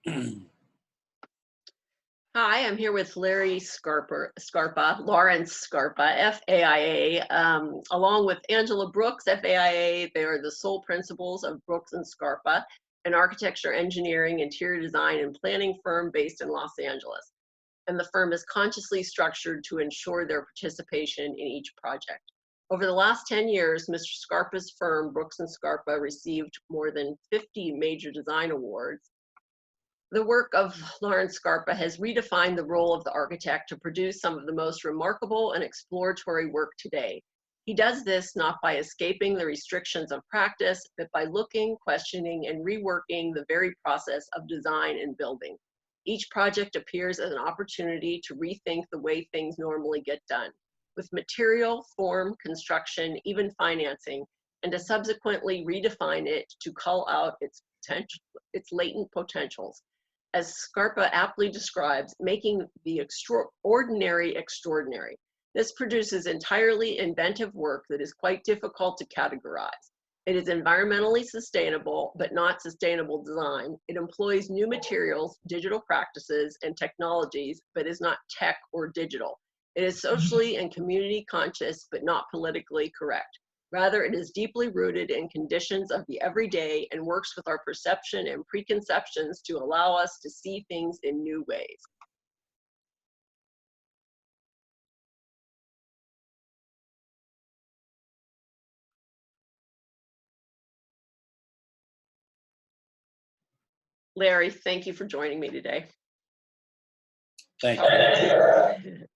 Hi, I'm here with Lawrence Scarpa, FAIA, along with Angela Brooks, FAIA. They are the sole principals of Brooks and Scarpa, an architecture, engineering, interior design, and planning firm based in Los Angeles. And the firm is consciously structured to ensure their participation in each project. Over the last 10 years, Mr. Scarpa's firm, Brooks and Scarpa, received more than 50 major design awards. The work of Lawrence Scarpa has redefined the role of the architect to produce some of the most remarkable and exploratory work today. He does this not by escaping the restrictions of practice, but by looking, questioning, and reworking the very process of design and building. Each project appears as an opportunity to rethink the way things normally get done, with material, form, construction, even financing, and to subsequently redefine it to cull out its latent potentials. As Scarpa aptly describes, making the extraordinary extraordinary. This produces entirely inventive work that is quite difficult to categorize. It is environmentally sustainable, but not sustainable design. It employs new materials, digital practices, and technologies, but is not tech or digital. It is socially and community conscious, but not politically correct. Rather, it is deeply rooted in conditions of the everyday and works with our perception and preconceptions to allow us to see things in new ways. Larry, thank you for joining me today. Thank you.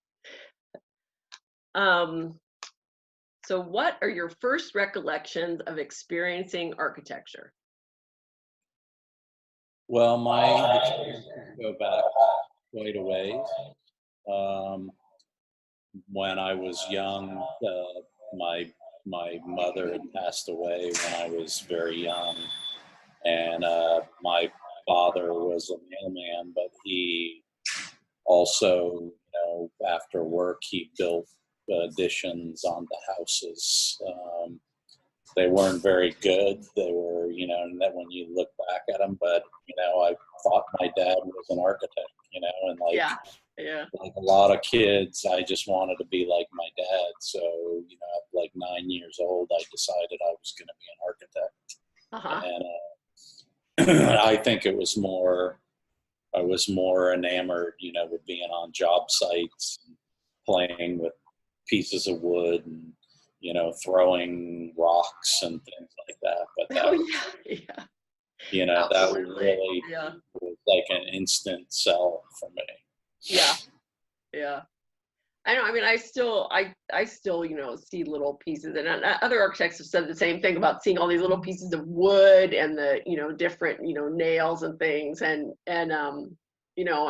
So what are your first recollections of experiencing architecture? Well, my experiences go back quite a ways. When I was young, my mother had passed away when I was very young, and my father was a mailman, but he also, after work, he built additions onto houses. They weren't very good. They were, and then when you look back at them, but, I thought my dad was an architect, and like a lot of kids, I just wanted to be like my dad. So, at like 9 years old, I decided I was going to be an architect. And I think I was more enamored, with being on job sites, and playing with pieces of wood and, throwing rocks and things like that. But that that really was like an instant sell for me. Yeah. I know. I mean, I still, see little pieces, and other architects have said the same thing about seeing all these little pieces of wood and the, different, nails and things, and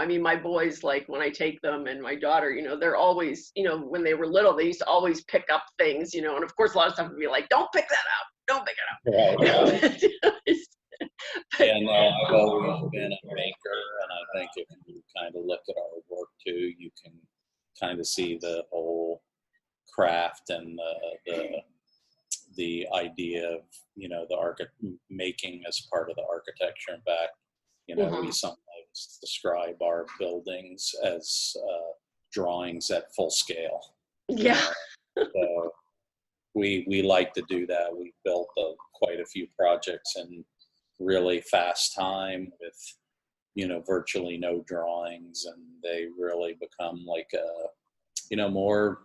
I mean, my boys, like when I take them, and my daughter, they're always, when they were little, they used to always pick up things, and of course, a lot of stuff would be like, don't pick that up, don't pick it up. Right. And I've always been a maker, and I think if you kind of look at our work too, you can kind of see the whole craft and the idea of the making as part of the architecture. In fact, we sometimes describe our buildings as drawings at full scale. So we like to do that. We built quite a few projects in really fast time with virtually no drawings, and they really become like more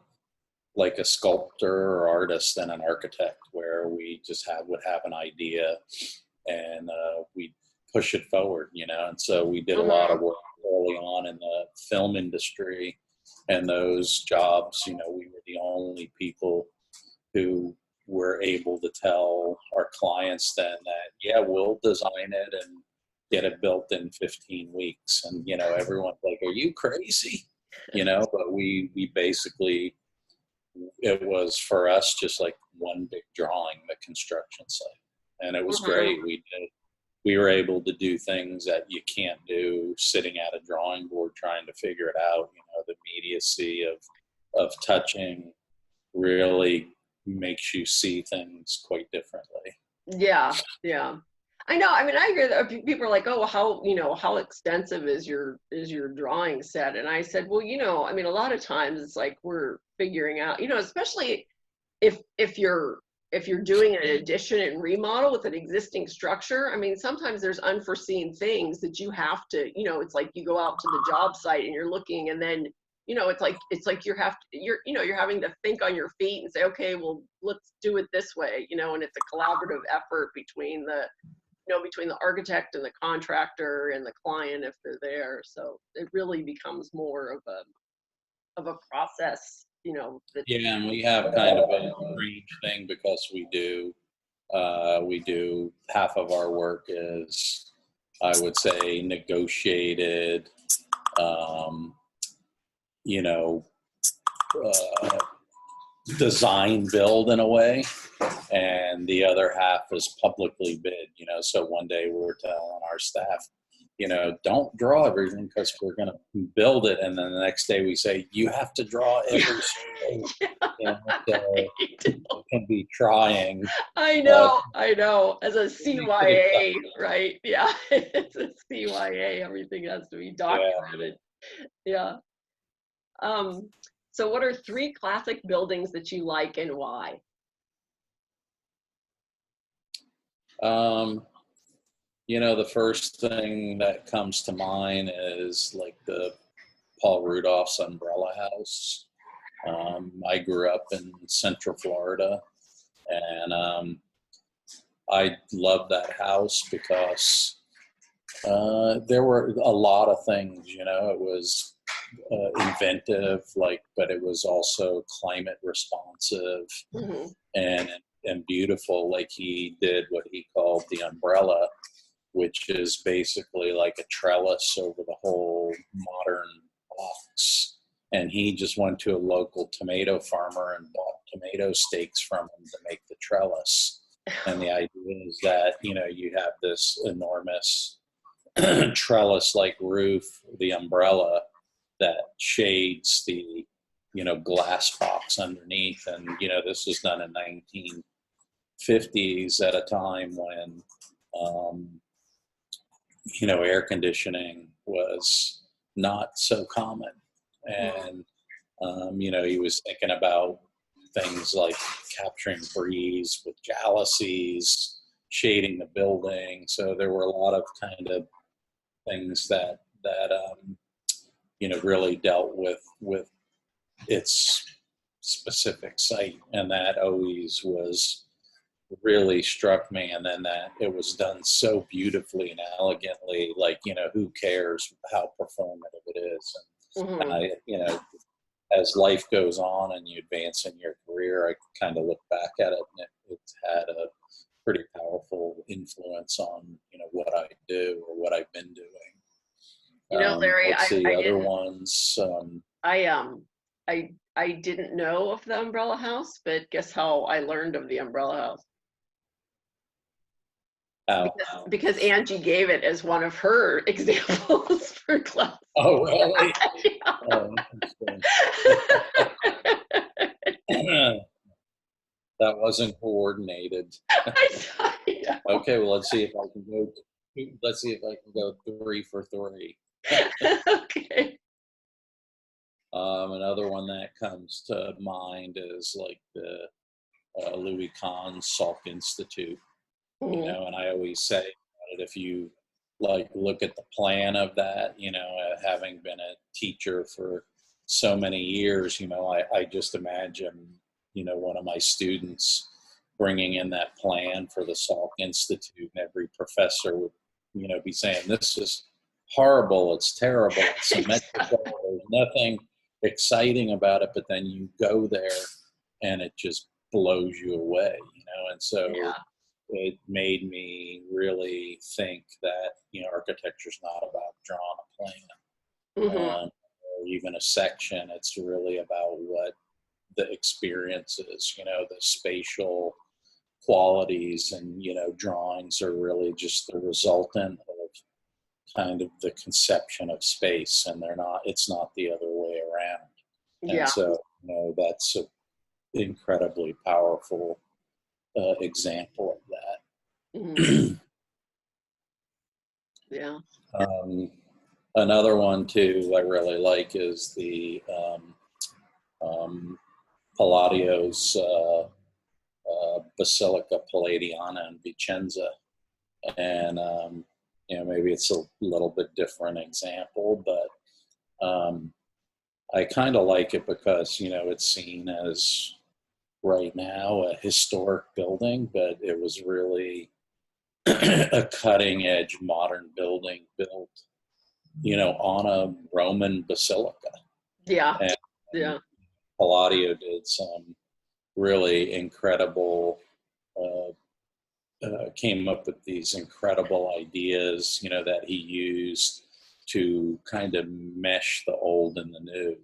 like a sculptor or artist than an architect, where we just would have an idea and we push it forward, and so we did a lot of work early on in the film industry, and those jobs, we were the only people who were able to tell our clients then that, we'll design it and get it built in 15 weeks. And, everyone's like, are you crazy? But we basically, it was for us just like one big drawing, the construction site. And it was great. We were able to do things that you can't do sitting at a drawing board trying to figure it out. The immediacy of touching really makes you see things quite differently. Yeah. I know. I mean, I agree that people are like, "Oh, how, how extensive is your drawing set?" And I said, "Well, I mean, a lot of times it's like we're figuring out, especially if you're doing an addition and remodel with an existing structure. I mean, sometimes there's unforeseen things that you have to, it's like you go out to the job site and you're looking, and then it's like you're having to think on your feet and say, okay, well, let's do it this way, and it's a collaborative effort between the architect and the contractor and the client if they're there. So it really becomes more of a process, that. Yeah, and we have kind of a strange thing because we do half of our work is, I would say, negotiated, um, you know, uh, design build in a way, and the other half is publicly bid. So one day we were telling our staff, don't draw everything because we're going to build it, and then the next day we say you have to draw every single. So it can be trying. I know. As a CYA, right? Yeah, it's a CYA. Everything has to be documented. Yeah. So what are 3 classic buildings that you like and why? The first thing that comes to mind is like the Paul Rudolph's Umbrella House. I grew up in Central Florida, and I loved that house because there were a lot of things. It was inventive, but it was also climate responsive Mm-hmm. and beautiful. Like, he did what he called the umbrella, which is basically like a trellis over the whole modern box. And he just went to a local tomato farmer and bought tomato stakes from him to make the trellis. And the idea is that, you have this enormous trellis-like roof, the umbrella, that shades the, glass box underneath. And, this was done in 1950s at a time when, air conditioning was not so common. And, he was thinking about things like capturing breeze with jalousies, shading the building. So there were a lot of kind of things that really dealt with its specific site, and that always was really struck me. And then that it was done so beautifully and elegantly, like, who cares how performative it is. And I, as life goes on and you advance in your career, I kind of look back at it, and it's had a pretty powerful influence on, what I do or what I've been doing. Larry, let's see, I other didn't, ones. I didn't know of the Umbrella House, but guess how I learned of the Umbrella House? Because Angie gave it as one of her examples for class. Oh, really? That wasn't coordinated. Okay, well, let's see if I can go. Let's see if I can go 3 for 3. Okay. Another one that comes to mind is like the Louis Kahn Salk Institute. Mm-hmm. And I always say that if you look at the plan of that, having been a teacher for so many years, I just imagine, one of my students bringing in that plan for the Salk Institute, and every professor would, be saying, this is horrible, it's terrible, it's symmetrical, there's nothing exciting about it. But then you go there and it just blows you away, and so it made me really think that, architecture is not about drawing a plan, Mm-hmm. or even a section. It's really about what the experience is, the spatial qualities, and, drawings are really just the resultant of kind of the conception of space, and it's not the other way around. Yeah. And so, that's an incredibly powerful example of that. Mm-hmm. Yeah. Another one too I really like is the Palladio's Basilica Palladiana in Vicenza. And, maybe it's a little bit different example, but I kind of like it because, it's seen as right now a historic building, but it was really a cutting edge modern building built, on a Roman basilica. Yeah. And Yeah. Palladio did some really incredible, came up with these incredible ideas, that he used to kind of mesh the old and the new,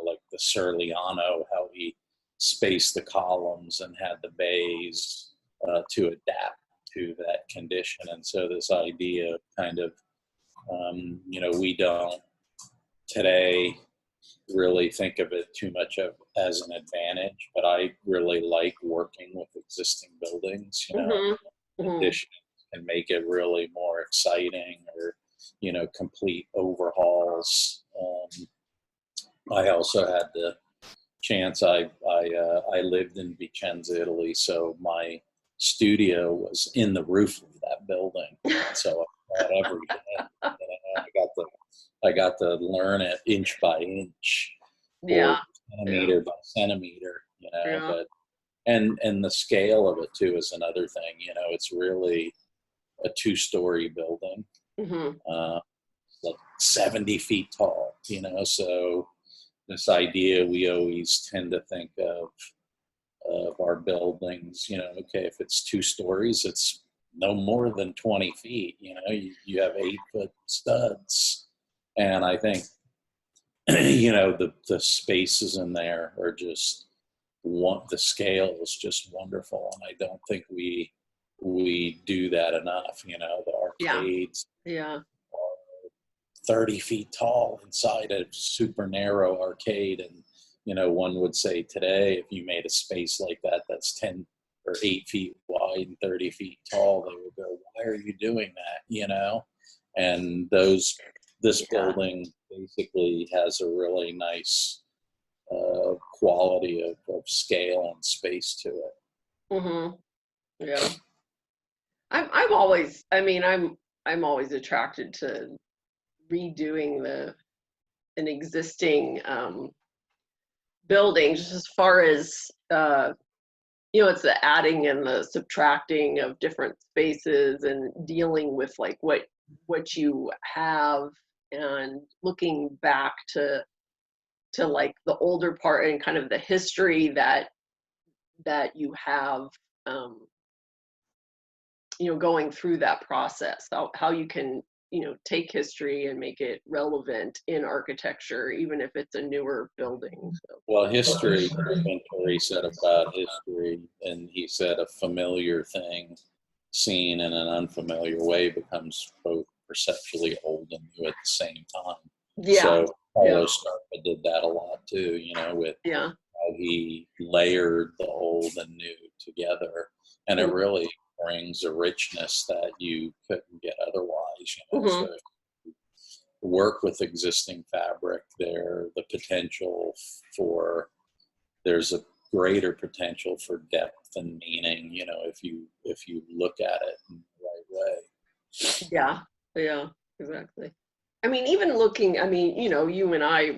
like the Serliano, how he spaced the columns and had the bays to adapt to that condition. And so this idea of kind of, we don't today really think of it too much as an advantage, but I really like working with existing buildings, additions can make it really more exciting, or, complete overhauls. I also had the chance, I lived in Vicenza, Italy, so my studio was in the roof of that building. So I had every day, I got to learn it inch by inch, Yeah. or centimeter by centimeter, Yeah. but and the scale of it too is another thing. It's really a 2-story building, like 70 feet tall. So this idea, we always tend to think of our buildings. Okay, if it's 2 stories, it's no more than 20 feet. You have 8-foot studs, and I think the spaces in there are just the scale is just wonderful, and I don't think we do that enough. The arcades are 30 feet tall inside a super narrow arcade, and one would say today, if you made a space like that that's 10 or 8 feet wide and 30 feet tall, they would go, why are you doing that? And this building basically has a really nice quality of scale and space to it. Yeah. I'm always, I'm always attracted to redoing an existing building, just as far as it's the adding and the subtracting of different spaces and dealing with like what you have, and looking back to like the older part and kind of the history that you have, going through that process, how you can, take history and make it relevant in architecture, even if it's a newer building. So. Well, history, Monterey said about history, and he said a familiar thing seen in an unfamiliar way becomes both perceptually old and new at the same time. Yeah. So Lawrence Scarpa did that a lot too, with how he layered the old and new together, and it really brings a richness that you couldn't get otherwise. So work with existing fabric, the potential there's a greater potential for depth and meaning, if you look at it in the right way. Yeah, exactly. Even looking, you and I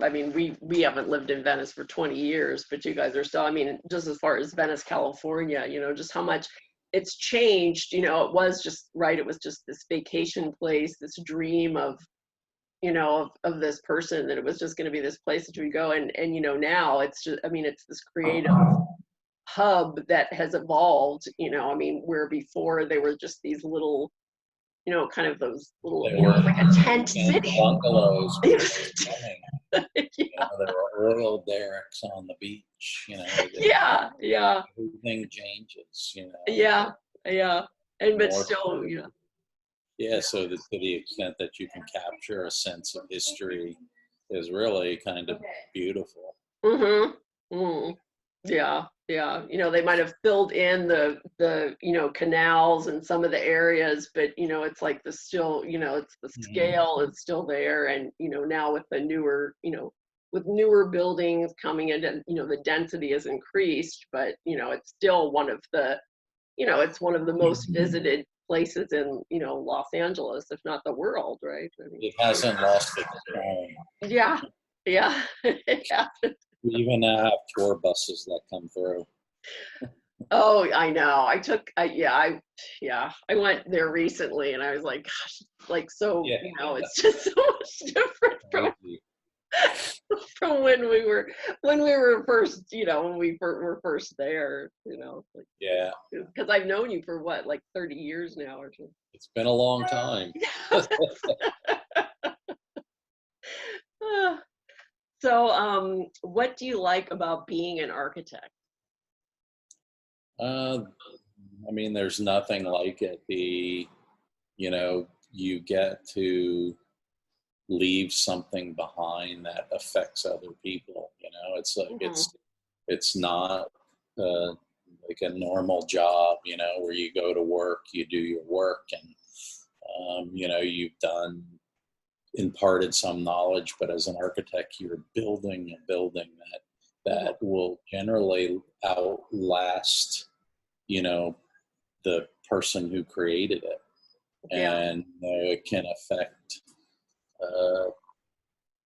we haven't lived in Venice for 20 years, but you guys are still, just as far as Venice, California, just how much it's changed. It was just, it was just this vacation place, this dream of, of this person, that it was just going to be this place that we go. And now it's just, it's this creative hub that has evolved, where before they were just these little, kind of those little, like a tent city. Bungalows. There were oil derricks on the beach, Yeah. Everything changes, Yeah. And but more still, Yeah, so to the extent that you can capture a sense of history is really kind of beautiful. Yeah, yeah. They might have filled in the canals in some of the areas, but it's like the still, it's the Mhm. scale is still there, and now with the newer, with newer buildings coming in, and the density has increased, but it's still one of the, it's one of the most visited places in Los Angeles, if not the world, right? I mean, It hasn't lost its charm. yeah, yeah, yeah. We even now have tour buses that come through. Oh, I know. Yeah, I went there recently, and I was like, gosh, it's like, so, Yeah, it's just so much different crazy. from when we were first, when we were first there, like, Yeah, because I've known you for what, like 30 years now or something. it's been a long time. So, what do you like about being an architect? Uh, I mean, there's nothing like it. You get to leave something behind that affects other people. It's like Hmm. it's not uh, like a normal job. Where you go to work, you do your work, and you've imparted some knowledge. But as an architect, you're building a building that Hmm. will generally outlast you know the person who created it, Yeah. and it can affect uh,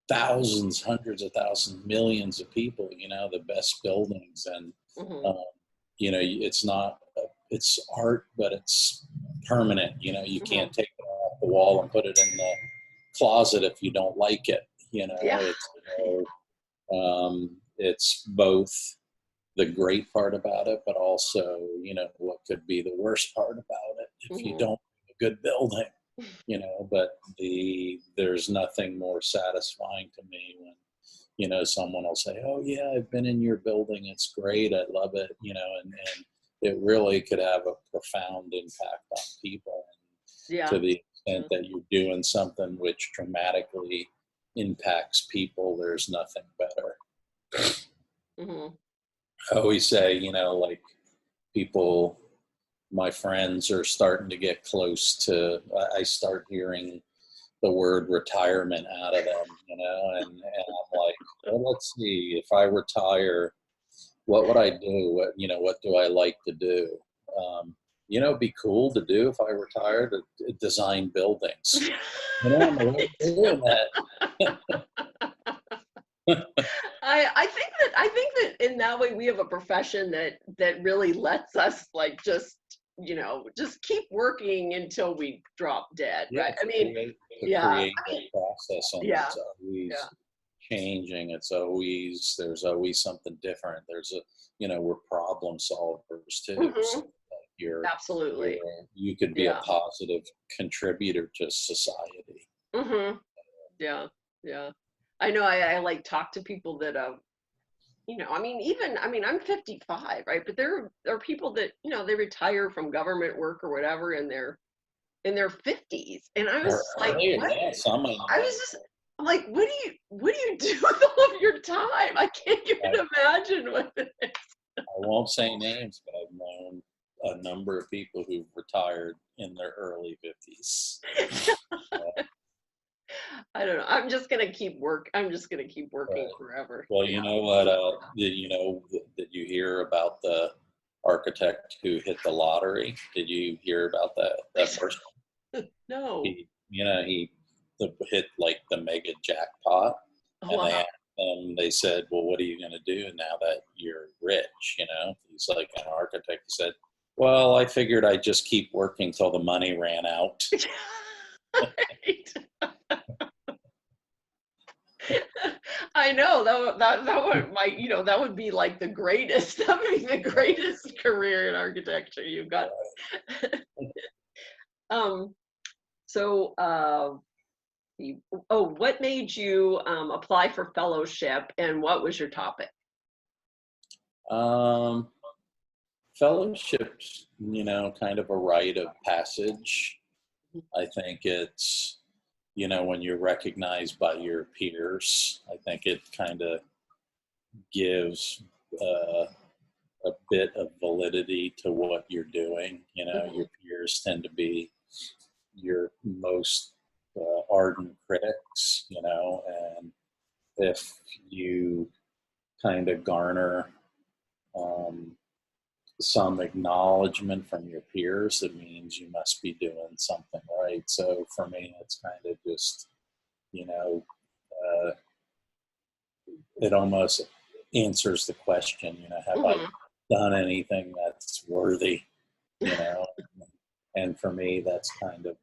thousands, hundreds of thousands, millions of people. The best buildings, and Hmm. um, it's not it's art, but it's permanent. You Hmm. can't take it off the wall and put it in the closet if you don't like it. Yeah. It's both the great part about it, but also what could be the worst part about it if you Hmm. don't have a good building. But there's nothing more satisfying to me when someone will say, oh yeah, I've been in your building, it's great, I love it, and it really could have a profound impact on people, and Yeah. to the extent that you're doing something which dramatically impacts people, there's nothing better. Hmm. I always say, like, people, my friends are starting to get close to, I start hearing the word retirement out of them, and I'm like, well, let's see, if I retire, what would I do? What do I like to do? It'd be cool to do if I retired, to design buildings. I'm already doing that. I think that in that way we have a profession that really lets us, like, just keep working until we drop dead, Yeah, right? I mean, to yeah, create that process, and yeah, it's yeah. always changing. There's always something different. We're problem solvers too. So Hmm. like, Absolutely. you could be a Yeah. positive contributor to society. Hmm. Yeah. Yeah. I know. I like talk to people that I mean, even, I mean, I'm 55, right? But there are people that they retire from government work or whatever in their 50s, and I was Or just like, earlier, what? yeah, some I I know. was just I'm like, what do you do with all of your time? I can't I, even imagine what it I won't say names, but I've known a number of people who've retired in their early 50s. is. I don't know. I'm just gonna keep working Right. forever. Well, Yeah. you know what? Did you hear about the architect who hit the lottery? Did you hear about that person? No. He hit like the mega jackpot, Oh, and wow. they said, well, what are you going to do now that you're rich? He's like an architect. He said, well, I figured I'd just keep working till the money ran out. Right. I know that would that would be like the greatest. That would be the greatest career in architecture. You've got. um so what made you apply for fellowship, and what was your topic? Um, Fellowships, kind of a rite of passage. I think it's, when you're recognized by your peers, I think it kind of gives a bit of validity to what you're doing. You know, Mm-hmm. your peers tend to be your most ardent critics, you know, and if you kind of garner some acknowledgement from your peers, it means you must be doing something right. So for me, it's kind of just, you know, uh, it almost answers the question, you know, have I Mm-hmm. done anything that's worthy, you know? And for me, that's kind of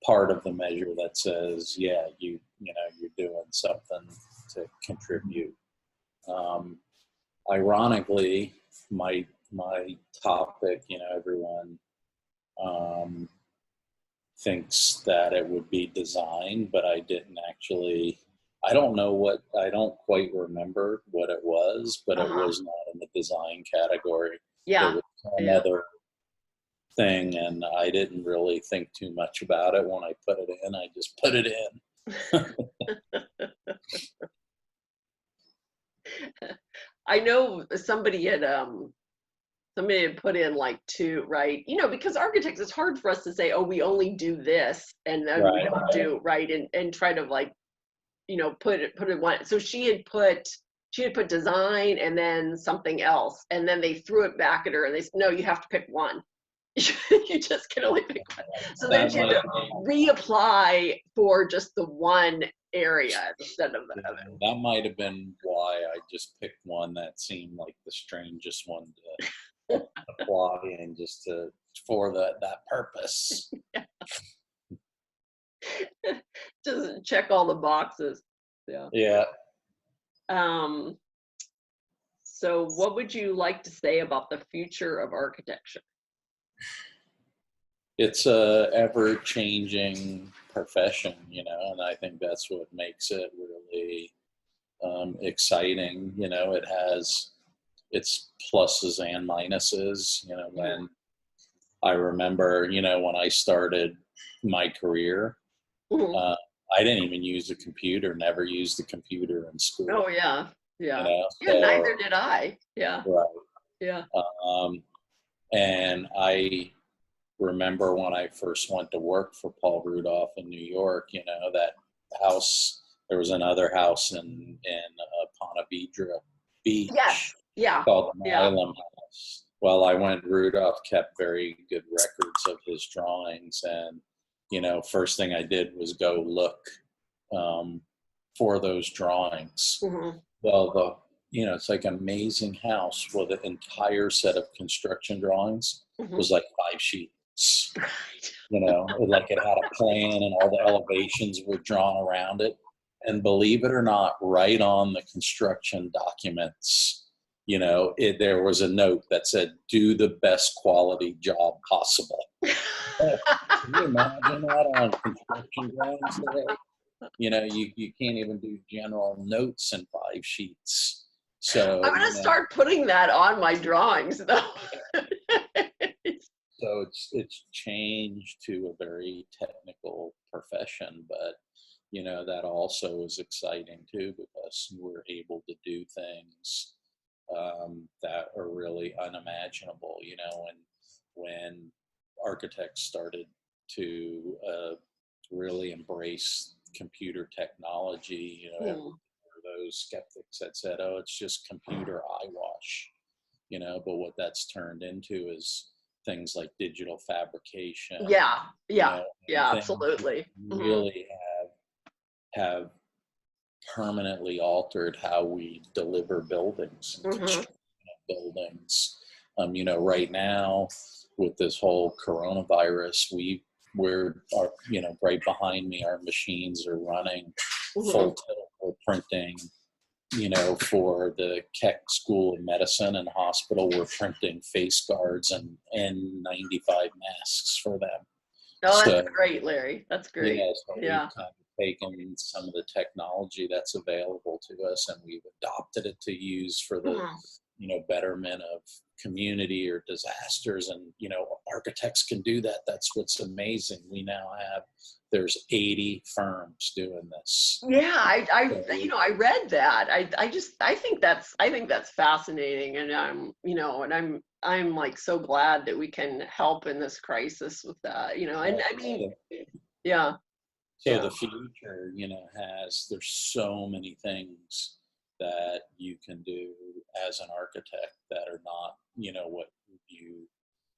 part of the measure that says, yeah, you know, you're doing something to contribute. Um, Ironically, my topic, you know, everyone um, thinks that it would be design, but I didn't actually. I don't know what, I don't quite remember what it was, but it Uh-huh. was not in the design category. It Yeah. was Yeah. another thing, and I didn't really think too much about it when I put it in. I just put it in. I know somebody had put in like two, right? You know, because architects, it's hard for us to say, oh, we only do this and then we Right. don't do right, and try to like, you know, put it one. So she had put design and then something else, and then they threw it back at her and they said, no, you have to pick one. You just can only pick one. So then That she had might to reapply for just the one area instead of the other. that might have been why I just picked one that seemed like the strangest one to apply and just for that purpose. Just check all the boxes. Yeah. Yeah. Um, so what would you like to say about the future of architecture? It's a ever changing profession, you know, and I think that's what makes it really exciting. You know, it has its pluses and minuses. You know, when I remember, you know, when I started my career, Mhm. uh, I didn't even use a computer, never used a computer in school, Oh yeah, you yeah, know, yeah. so, Neither did I. Yeah, right. yeah. Um, and I remember when I first went to work for Paul Rudolph in New York, you know, that house, there was another house in Ponte Vedra Yes. Beach Yeah. called the Yeah. Milam House. Well, I went, Rudolph kept very good records of his drawings. And, you know, first thing I did was go look um, for those drawings. Hmm. Well, you know, it's like an amazing house with an entire set of construction drawings Hmm. was like 5 sheets. Right. You know, like it had a plan and all the elevations were drawn around it. And believe it or not, right on the construction documents, you know, there was a note that said, do the best quality job possible. Can you imagine that on construction drawings today? You know, you can't even do general notes in 5 sheets. I'm So, gonna you know, start putting that on my drawings, though. so it's changed to a very technical profession, but you know that also is exciting too because we're able to do things that are really unimaginable. You know, and when architects started to really embrace computer technology, you know, Hmm. those skeptics that said, "Oh, it's just computer eyewash," you know, but what that's turned into is things like digital fabrication, Yeah. you Yeah. know, and Yeah. things that Absolutely. Hmm. really have permanently altered how we deliver buildings and Hmm. construct buildings. You know, right now with this whole coronavirus, you know, right behind me, our machines are running Hmm. full tilt. We're printing, you know, for the Keck School of Medicine and Hospital, we're printing face guards and N95 masks for them. Oh, that's So, great, Larry. That's great. yeah, so we've Yeah. kind of taken some of the technology that's available to us and we've adopted it to use for the, Hmm. you know, betterment of community or disasters, and architects can do that. That's what's amazing. We now have, there's 80 firms doing this. Yeah, I read that. I think that's fascinating, and I'm like so glad that we can help in this crisis with that, and I mean, yeah. So the future, there's so many things that you can do as an architect that are not, what you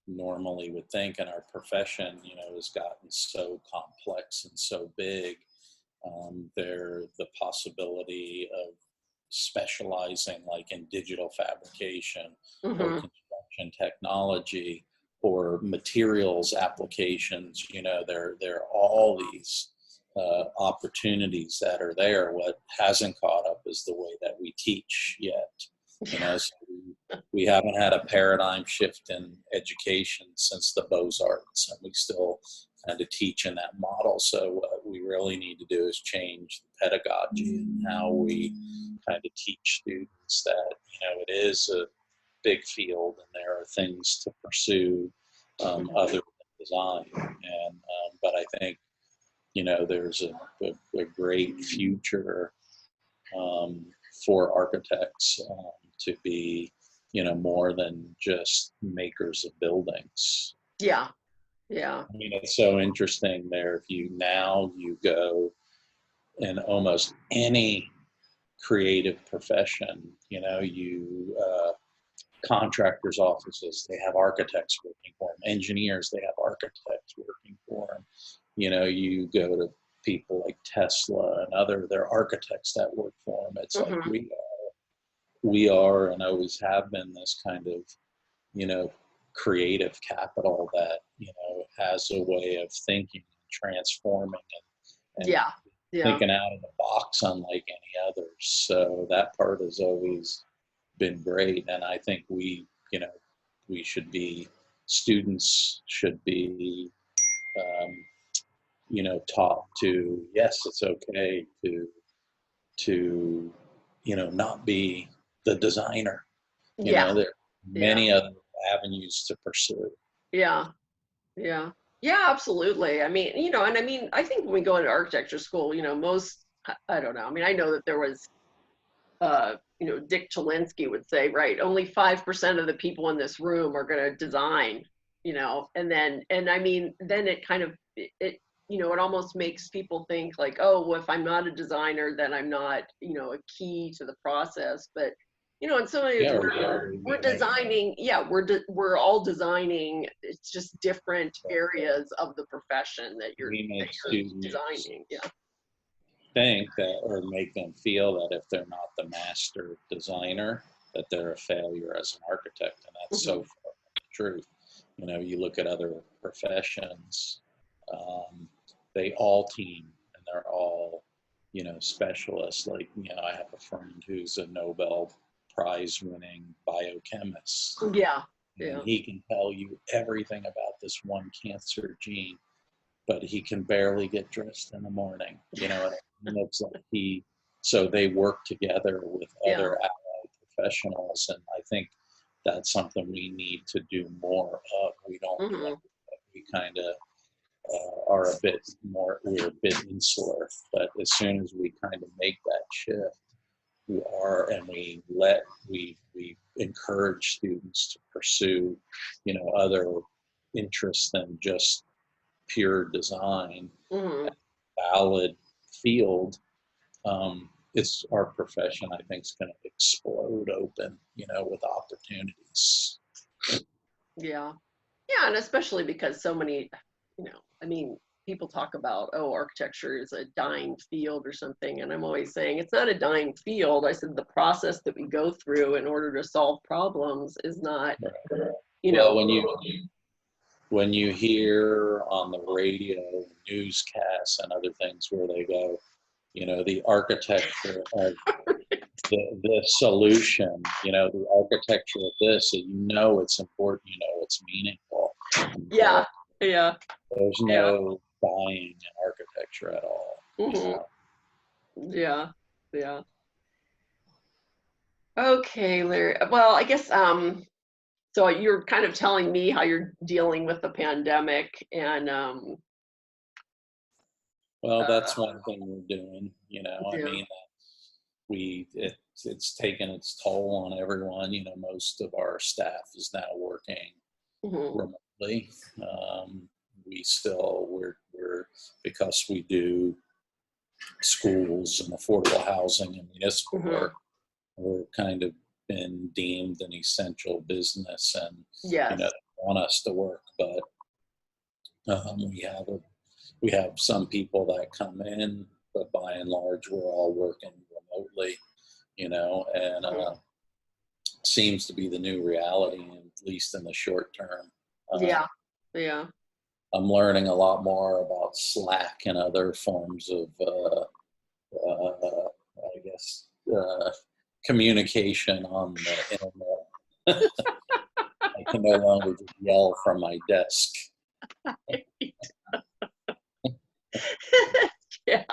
normally would think. And our profession, has gotten so complex and so big. There, the possibility of specializing like in digital fabrication or construction technology or materials applications, there are all these opportunities that are there. What hasn't caught up is the way that we teach yet. So we haven't had a paradigm shift in education since the Beaux-Arts, and we still kind of teach in that model. So what we really need to do is change the pedagogy and how we kind of teach students that, it is a big field and there are things to pursue other than design. And but I think, there's a great future for architects to be, more than just makers of buildings. Yeah. I mean, it's so interesting there. If you go in almost any creative profession, contractors' offices, they have architects working for them. Engineers, they have architects working for them. You go to people like Tesla and there are architects that work for them. It's like we are and always have been this kind of, creative capital that, has a way of thinking, transforming, and thinking out of the box unlike any others. So that part has always been great. And I think students should be, taught to, yes, it's okay to not be the designer. There are many other avenues to pursue. Yeah, absolutely. I mean, I think when we go into architecture school, I don't know. I mean, I know that there was, Dick Chalinsky would say, right, only 5% of the people in this room are going to design, and I mean, then it kind of, it almost makes people think like, oh, well, if I'm not a designer, then I'm not, a key to the process. But, in some ways we're designing, we're all designing. It's just different areas of the profession that you're designing. Yeah. Think that, or make them feel that if they're not the master designer, that they're a failure as an architect. And that's so far from the truth. You look at other professions, they all team and they're all, specialists. Like, I have a friend who's a Nobel Prize winning biochemist. And he can tell you everything about this one cancer gene, but he can barely get dressed in the morning. And it's like so they work together with other allied professionals. And I think that's something we need to do more of. We don't, we kind of are a bit more, we're a bit insular, but as soon as we kind of make that shift, we encourage students to pursue, other interests than just pure design, valid field. It's our profession, I think, is going to explode open, with opportunities. Yeah, and especially because so many, I mean, people talk about, oh, architecture is a dying field or something, and I'm always saying it's not a dying field. I said the process that we go through in order to solve problems is not, when you hear on the radio newscasts and other things where they go, the architecture of the solution, the architecture of this, so it's important, it's meaningful. Yeah. There's no dying in architecture at all. Yeah. Okay, Larry. Well, I guess So you're kind of telling me how you're dealing with the pandemic, and Well, that's one thing we're doing, you know, I yeah. mean, it's taken its toll on everyone. You know, most of our staff is now working Mhm. remotely. We're because we do schools and affordable housing and municipal Mhm. work, we're kind of been deemed an essential business, and you know, Yes. they want us to work, but we have some people that come in, but by and large, we're all working remotely, you know, and Mhm. seems to be the new reality, at least in the short term. Uh, Yeah. Yeah. I'm learning a lot more about Slack and other forms of, I guess, communication on the internet. I can no longer just yell from my desk. Yeah.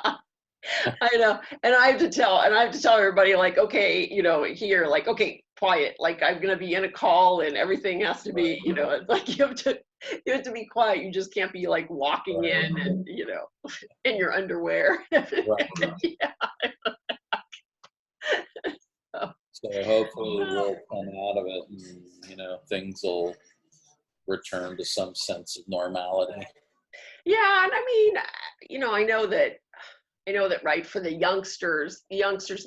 I know. And I have to tell everybody, like, okay, you know, here, like, okay, quiet. Like, I'm gonna be in a call and everything has to be, you Right, know, it's like you have to be quiet. You just can't be like walking right, in and, you know, in your underwear. right. Yeah. So, So hopefully we'll come out of it, and you know, things will return to some sense of normality. yeah, and I mean, you know, I know that, right, for the youngsters in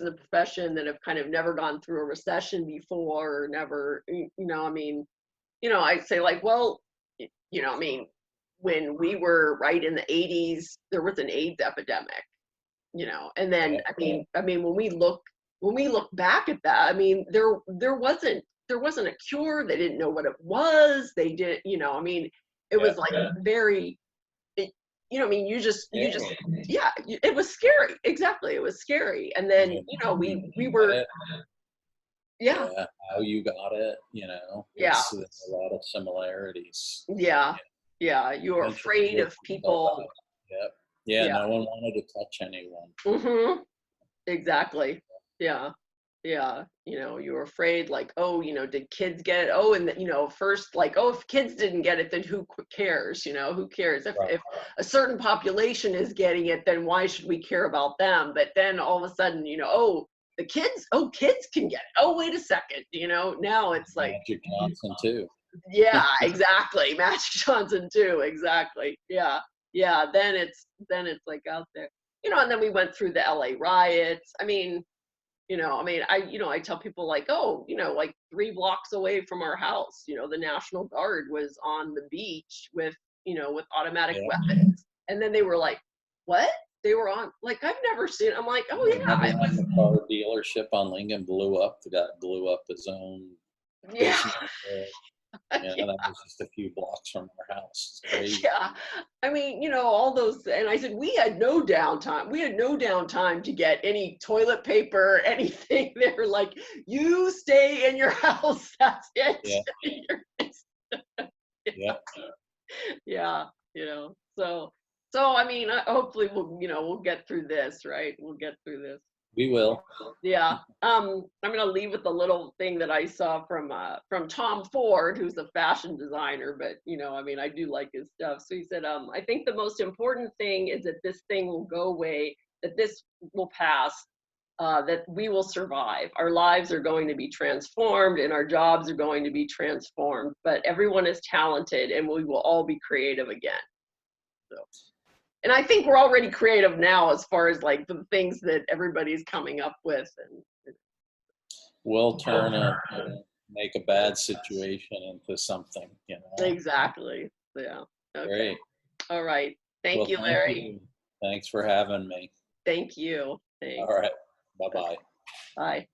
the profession that have kind of never gone through a recession before, or never, you know, I mean, you know, I'd say like, well, you know, I mean, when we were right in the 80s, there was an AIDS epidemic, you know, and then Yeah, I mean, when we look back at that, I mean, there wasn't a cure. They didn't know what it was. They did, you know, I mean, it yeah, was like very, it, you know, I mean, scary. yeah, it was scary. Exactly, it was scary. And then, And you know, you we get were, it, yeah, yeah, how you got it, you know, yeah, there's a lot of similarities. yeah, yeah. You were Eventually afraid we'll of find all people. that. Yep. Yeah, Yeah. no one wanted to touch anyone. Hmm. Exactly. Yeah. Yeah. You know, you were afraid, like, oh, you know, did kids get it? Oh, and you know, first, like, oh, if kids didn't get it, then cares? You know, who cares? Right. If a certain population is getting it, then why should we care about them? But then all of a sudden, you know, oh, the kids, oh, kids can get it. Oh, wait a second. You know, now it's like, Magic Johnson too. yeah, exactly. Magic Johnson too. Exactly. Yeah. Yeah. Then it's like out there. You know, and then we went through the LA riots. I mean, you know, I mean, you know, I tell people like, oh, you know, like 3 blocks away from our house, you know, the National Guard was on the beach with, you know, with automatic Yeah. weapons. And then they were like, what? They were on, like, I've never seen, I'm like, oh yeah, Remember it when was, the car dealership on Lincoln blew up? The guy blew up his own yeah. business there. Yeah, that was just a few blocks from our house. It's crazy. Yeah. I mean, you know, all those, and I said, we had no downtime. We had no downtime to get any toilet paper, anything. They were like, you stay in your house. That's it. Yeah, yeah. Yeah. You know, so I mean, hopefully we'll, you know, we'll get through this, right? We'll get through this. We will. Yeah. I'm gonna leave with a little thing that I saw from Tom Ford, who's a fashion designer, but you know, I mean, I do like his stuff. So he said, I think the most important thing is that this thing will go away, that this will pass, that we will survive. Our lives are going to be transformed and our jobs are going to be transformed, but everyone is talented and we will all be creative again. So, and I think we're already creative now as far as like the things that everybody's coming up with. And We'll make a bad situation into something, you know. exactly. Yeah. Okay. Great. All right. Thank Well, you, thank Larry. you. Thanks for having me. Thank you. All Thanks. right. Okay. Bye-bye. Bye.